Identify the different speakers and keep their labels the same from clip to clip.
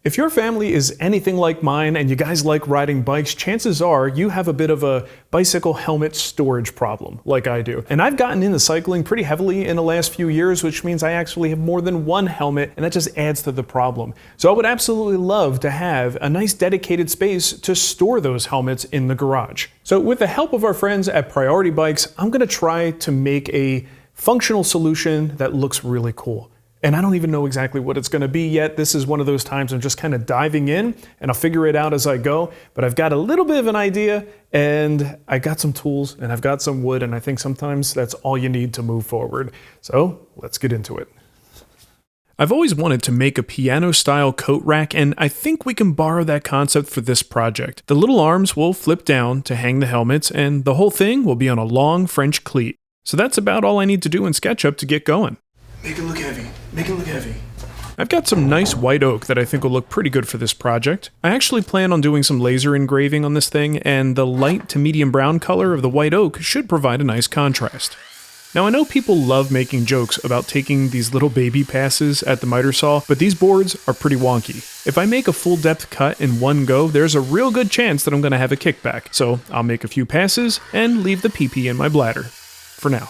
Speaker 1: If your family is anything like mine and you guys like riding bikes, chances are you have a bit of a bicycle helmet storage problem, like I do. And I've gotten into cycling pretty heavily in the last few years, which means I actually have more than one helmet, and that just adds to the problem. So I would absolutely love to have a nice dedicated space to store those helmets in the garage. So with the help of our friends at Priority Bikes, I'm gonna try to make a functional solution that looks really cool. And I don't even know exactly what it's going to be yet. This is one of those times I'm just kind of diving in and I'll figure it out as I go. But I've got a little bit of an idea and I got some tools and I've got some wood, and I think sometimes that's all you need to move forward. So let's get into it. I've always wanted to make a piano-style coat rack, and I think we can borrow that concept for this project. The little arms will flip down to hang the helmets, and the whole thing will be on a long French cleat. So that's about all I need to do in SketchUp to get going.
Speaker 2: Make it look heavy. Make it look heavy.
Speaker 1: I've got some nice white oak that I think will look pretty good for this project. I actually plan on doing some laser engraving on this thing, and the light to medium brown color of the white oak should provide a nice contrast. Now I know people love making jokes about taking these little baby passes at the miter saw, but these boards are pretty wonky. If I make a full depth cut in one go, there's a real good chance that I'm going to have a kickback, so I'll make a few passes and leave the pee-pee in my bladder. For now.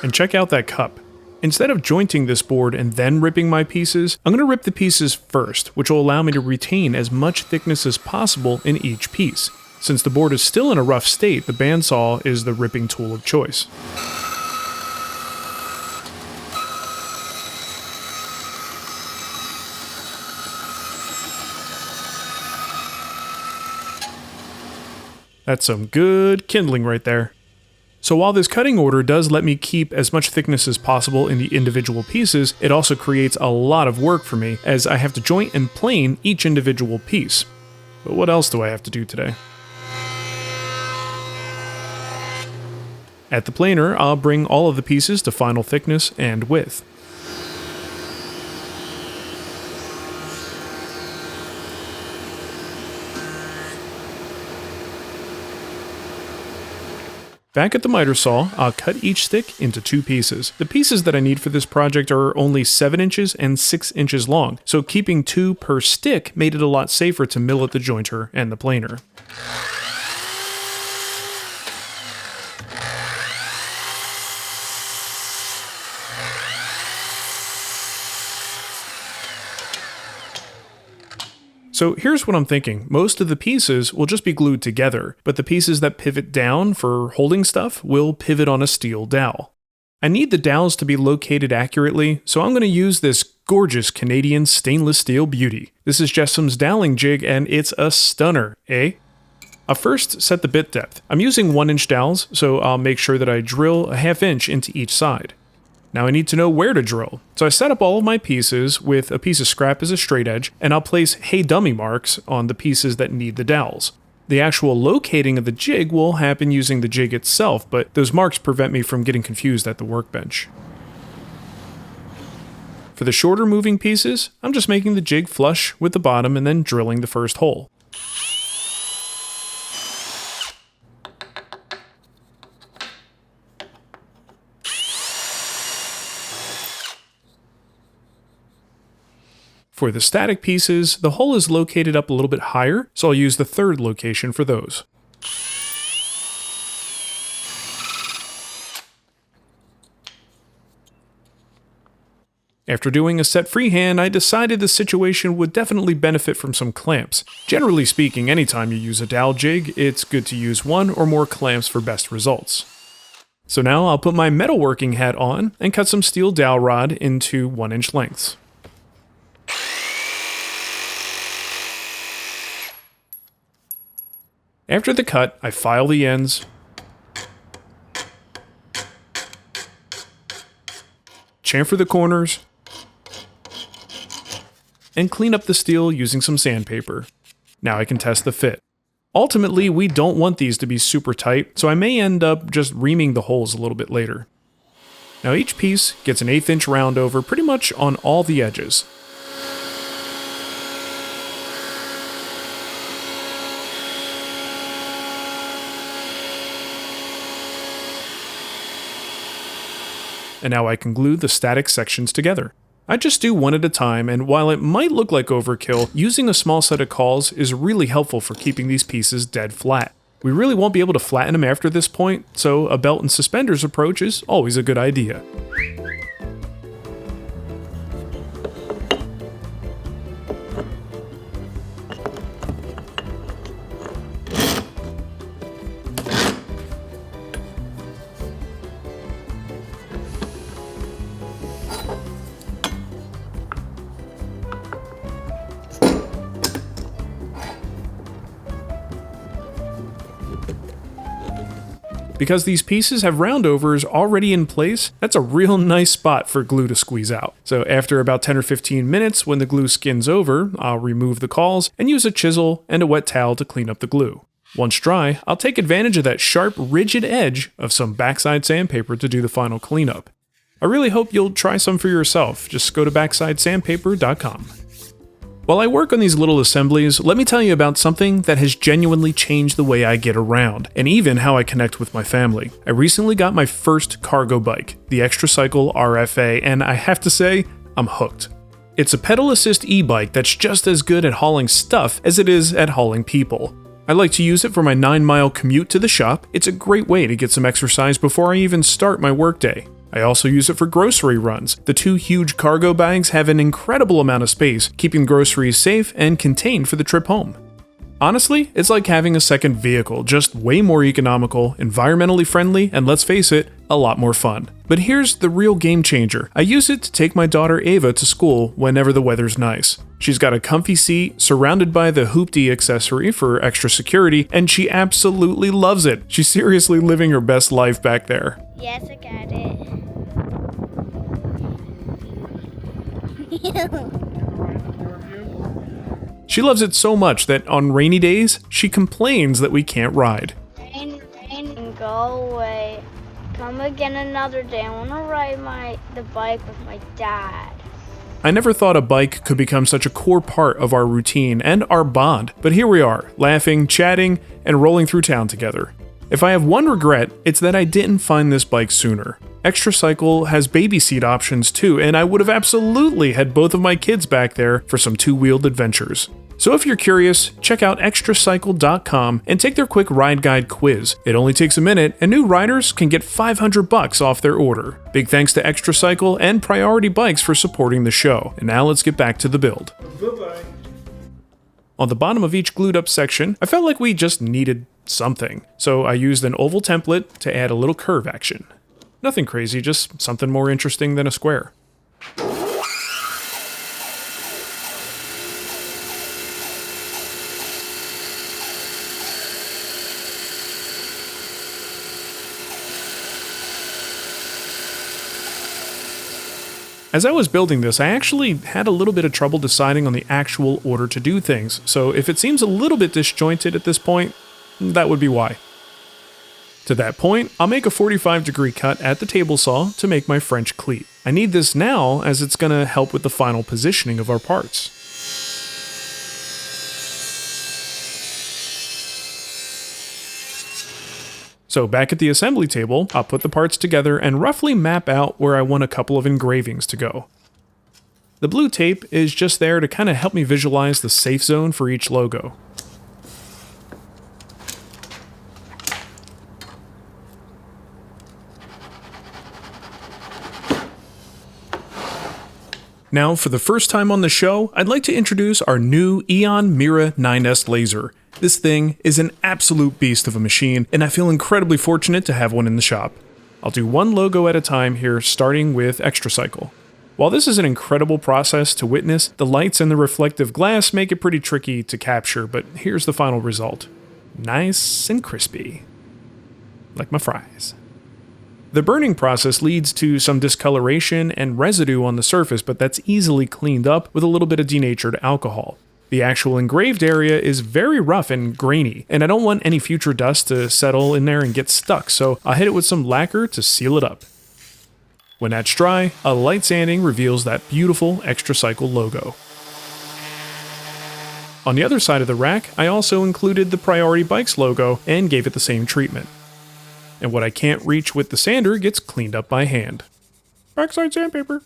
Speaker 1: And check out that cup. Instead of jointing this board and then ripping my pieces, I'm going to rip the pieces first, which will allow me to retain as much thickness as possible in each piece. Since the board is still in a rough state, the bandsaw is the ripping tool of choice. That's some good kindling right there. So while this cutting order does let me keep as much thickness as possible in the individual pieces, it also creates a lot of work for me, as I have to joint and plane each individual piece. But what else do I have to do today? At the planer, I'll bring all of the pieces to final thickness and width. Back at the miter saw, I'll cut each stick into two pieces. The pieces that I need for this project are only 7 inches and 6 inches long, so keeping 2 per stick made it a lot safer to mill at the jointer and the planer. So here's what I'm thinking. Most of the pieces will just be glued together, but the pieces that pivot down for holding stuff will pivot on a steel dowel. I need the dowels to be located accurately, so I'm going to use this gorgeous Canadian stainless steel beauty. This is Jessum's doweling jig, and it's a stunner, eh? I'll first set the bit depth. I'm using 1-inch dowels, so I'll make sure that I drill a 1/2 inch into each side. Now I need to know where to drill, so I set up all of my pieces with a piece of scrap as a straight edge, and I'll place hey dummy marks on the pieces that need the dowels. The actual locating of the jig will happen using the jig itself, but those marks prevent me from getting confused at the workbench. For the shorter moving pieces, I'm just making the jig flush with the bottom and then drilling the first hole. For the static pieces, the hole is located up a little bit higher, so I'll use the third location for those. After doing a set freehand, I decided the situation would definitely benefit from some clamps. Generally speaking, anytime you use a dowel jig, it's good to use 1 or more clamps for best results. So now I'll put my metalworking hat on and cut some steel dowel rod into 1-inch lengths. After the cut, I file the ends, chamfer the corners, and clean up the steel using some sandpaper. Now I can test the fit. Ultimately, we don't want these to be super tight, so I may end up just reaming the holes a little bit later. Now each piece gets an 1/8 inch round over pretty much on all the edges. And now I can glue the static sections together. I just do one at a time, and while it might look like overkill, using a small set of cauls is really helpful for keeping these pieces dead flat. We really won't be able to flatten them after this point, so a belt and suspenders approach is always a good idea. Because these pieces have roundovers already in place, that's a real nice spot for glue to squeeze out. So after about 10 or 15 minutes, when the glue skins over, I'll remove the cauls and use a chisel and a wet towel to clean up the glue. Once dry, I'll take advantage of that sharp, rigid edge of some backside sandpaper to do the final cleanup. I really hope you'll try some for yourself. Just go to backsideSandpaper.com. While I work on these little assemblies, let me tell you about something that has genuinely changed the way I get around, and even how I connect with my family. I recently got my first cargo bike, the Extracycle RFA, and I have to say, I'm hooked. It's a pedal assist e-bike that's just as good at hauling stuff as it is at hauling people. I like to use it for my 9-mile commute to the shop. It's a great way to get some exercise before I even start my workday. I also use it for grocery runs. The 2 huge cargo bags have an incredible amount of space, keeping groceries safe and contained for the trip home. Honestly, it's like having a second vehicle, just way more economical, environmentally friendly, and let's face it, a lot more fun. But here's the real game changer. I use it to take my daughter Ava to school whenever the weather's nice. She's got a comfy seat, surrounded by the hoopty accessory for extra security, and she absolutely loves it. She's seriously living her best life back there.
Speaker 3: Yes, I got it.
Speaker 1: She loves it so much that on rainy days, she complains that we can't ride.
Speaker 3: Rain, and go away. Come again another day. I want to ride the bike with my dad.
Speaker 1: I never thought a bike could become such a core part of our routine and our bond, but here we are, laughing, chatting, and rolling through town together. If I have one regret, it's that I didn't find this bike sooner. Extracycle has baby seat options too, and I would have absolutely had both of my kids back there for some 2-wheeled adventures. So if you're curious, check out Extracycle.com and take their quick ride guide quiz. It only takes a minute, and new riders can get $500 off their order. Big thanks to Extracycle and Priority Bikes for supporting the show. And now let's get back to the build.
Speaker 2: Bye-bye.
Speaker 1: On the bottom of each glued up section, I felt like we just needed something. So I used an oval template to add a little curve action. Nothing crazy, just something more interesting than a square. As I was building this, I actually had a little bit of trouble deciding on the actual order to do things, so if it seems a little bit disjointed at this point, that would be why. To that point, I'll make a 45-degree cut at the table saw to make my French cleat. I need this now as it's going to help with the final positioning of our parts. So back at the assembly table, I'll put the parts together and roughly map out where I want a couple of engravings to go. The blue tape is just there to kind of help me visualize the safe zone for each logo. Now, for the first time on the show, I'd like to introduce our new Eon Mira 9S laser. This thing is an absolute beast of a machine, and I feel incredibly fortunate to have one in the shop. I'll do one logo at a time here, starting with Extracycle. While this is an incredible process to witness, the lights and the reflective glass make it pretty tricky to capture, but here's the final result. Nice and crispy. Like my fries. The burning process leads to some discoloration and residue on the surface, but that's easily cleaned up with a little bit of denatured alcohol. The actual engraved area is very rough and grainy, and I don't want any future dust to settle in there and get stuck, so I'll hit it with some lacquer to seal it up. When that's dry, a light sanding reveals that beautiful Extracycle logo. On the other side of the rack, I also included the Priority Bikes logo and gave it the same treatment. And what I can't reach with the sander gets cleaned up by hand. Backside sandpaper.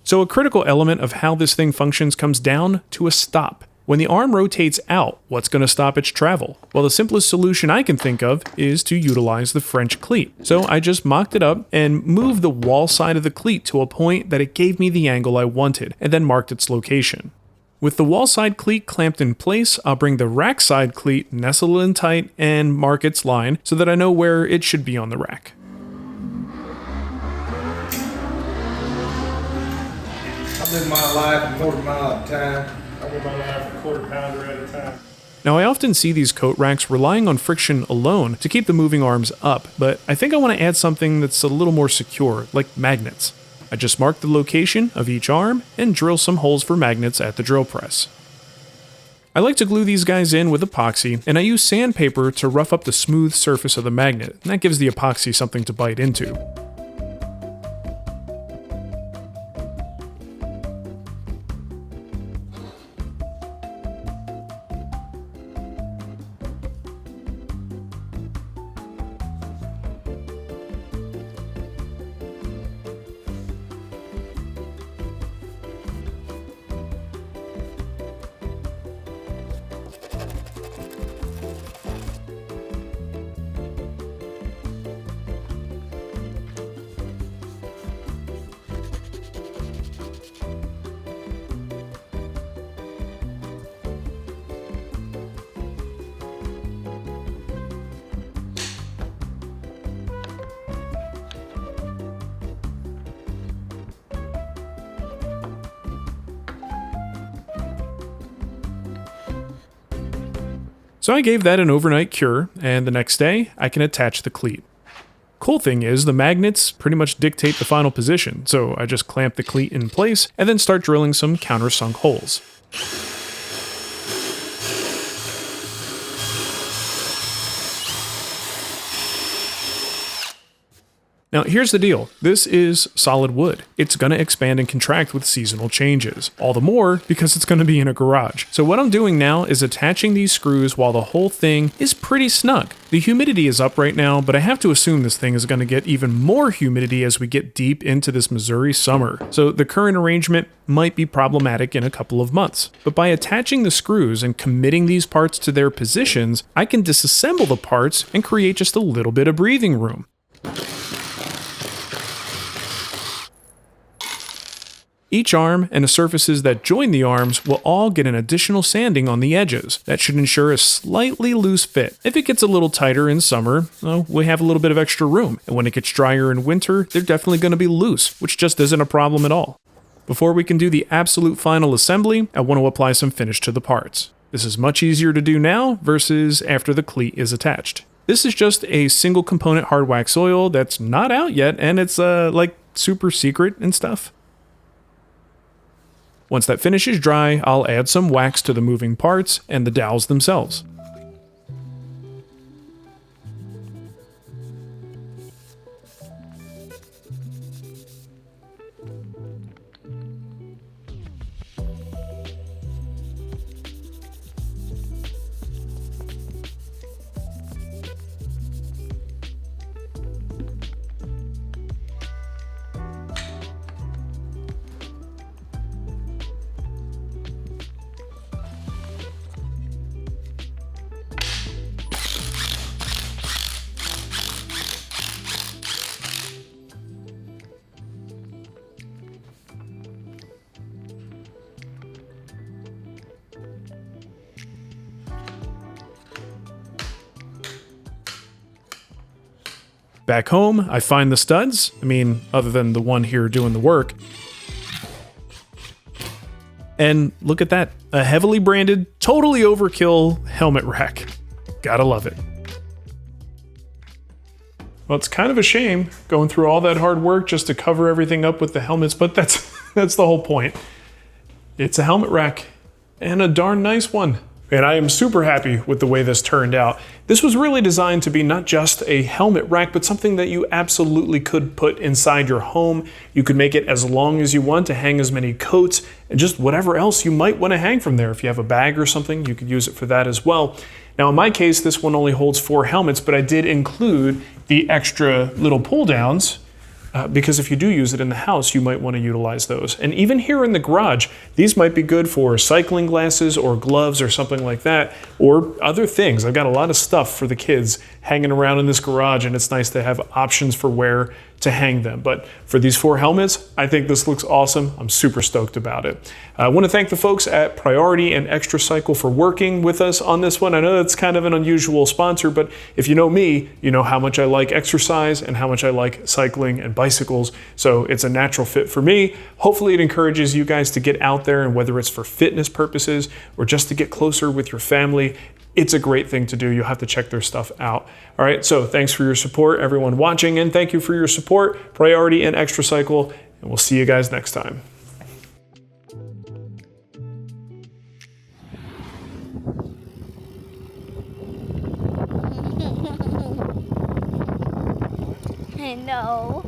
Speaker 1: So a critical element of how this thing functions comes down to a stop. When the arm rotates out, what's going to stop its travel? Well, the simplest solution I can think of is to utilize the French cleat. So I just mocked it up and moved the wall side of the cleat to a point that it gave me the angle I wanted, and then marked its location. With the wall side cleat clamped in place, I'll bring the rack side cleat nestled in tight and mark its line so that I know where it should be on the rack.
Speaker 4: I live my life a quarter mile at a time.
Speaker 5: I live my life a quarter pounder at a time.
Speaker 1: Now I often see these coat racks relying on friction alone to keep the moving arms up, but I think I want to add something that's a little more secure, like magnets. I just mark the location of each arm and drill some holes for magnets at the drill press. I like to glue these guys in with epoxy, and I use sandpaper to rough up the smooth surface of the magnet, and that gives the epoxy something to bite into. So I gave that an overnight cure, and the next day, I can attach the cleat. Cool thing is, the magnets pretty much dictate the final position, so I just clamp the cleat in place and then start drilling some countersunk holes. Now here's the deal, this is solid wood. It's going to expand and contract with seasonal changes. All the more because it's going to be in a garage. So what I'm doing now is attaching these screws while the whole thing is pretty snug. The humidity is up right now, but I have to assume this thing is going to get even more humidity as we get deep into this Missouri summer. So the current arrangement might be problematic in a couple of months. But by attaching the screws and committing these parts to their positions, I can disassemble the parts and create just a little bit of breathing room. Each arm and the surfaces that join the arms will all get an additional sanding on the edges. That should ensure a slightly loose fit. If it gets a little tighter in summer, well, we have a little bit of extra room. And when it gets drier in winter, they're definitely going to be loose, which just isn't a problem at all. Before we can do the absolute final assembly, I want to apply some finish to the parts. This is much easier to do now versus after the cleat is attached. This is just a single component hard wax oil that's not out yet, and it's like super secret and stuff. Once that finish is dry, I'll add some wax to the moving parts and the dowels themselves. Back home, I find the studs. I mean, other than the one here doing the work. And look at that, a heavily branded, totally overkill helmet rack. Gotta love it. Well, it's kind of a shame going through all that hard work just to cover everything up with the helmets, but that's the whole point. It's a helmet rack, and a darn nice one. And I am super happy with the way this turned out. This was really designed to be not just a helmet rack, but something that you absolutely could put inside your home. You could make it as long as you want to hang as many coats and just whatever else you might want to hang from there. If you have a bag or something, you could use it for that as well. Now in my case, this one only holds 4 helmets, but I did include the extra little pull downs because if you do use it in the house, you might want to utilize those. And even here in the garage, these might be good for cycling glasses or gloves or something like that, or other things. I've got a lot of stuff for the kids hanging around in this garage, and it's nice to have options for where to hang them. But for these 4 helmets, I think this looks awesome. I'm super stoked about it. I want to thank the folks at Priority and Xtracycle for working with us on this one. I know that's kind of an unusual sponsor, but if you know me, you know how much I like exercise and how much I like cycling and bicycles. So it's a natural fit for me. Hopefully it encourages you guys to get out there, and whether it's for fitness purposes or just to get closer with your family, it's a great thing to do. You'll have to check their stuff out. All right, so thanks for your support, everyone watching, and thank you for your support, Priority and Xtracycle, and we'll see you guys next time.
Speaker 3: I know.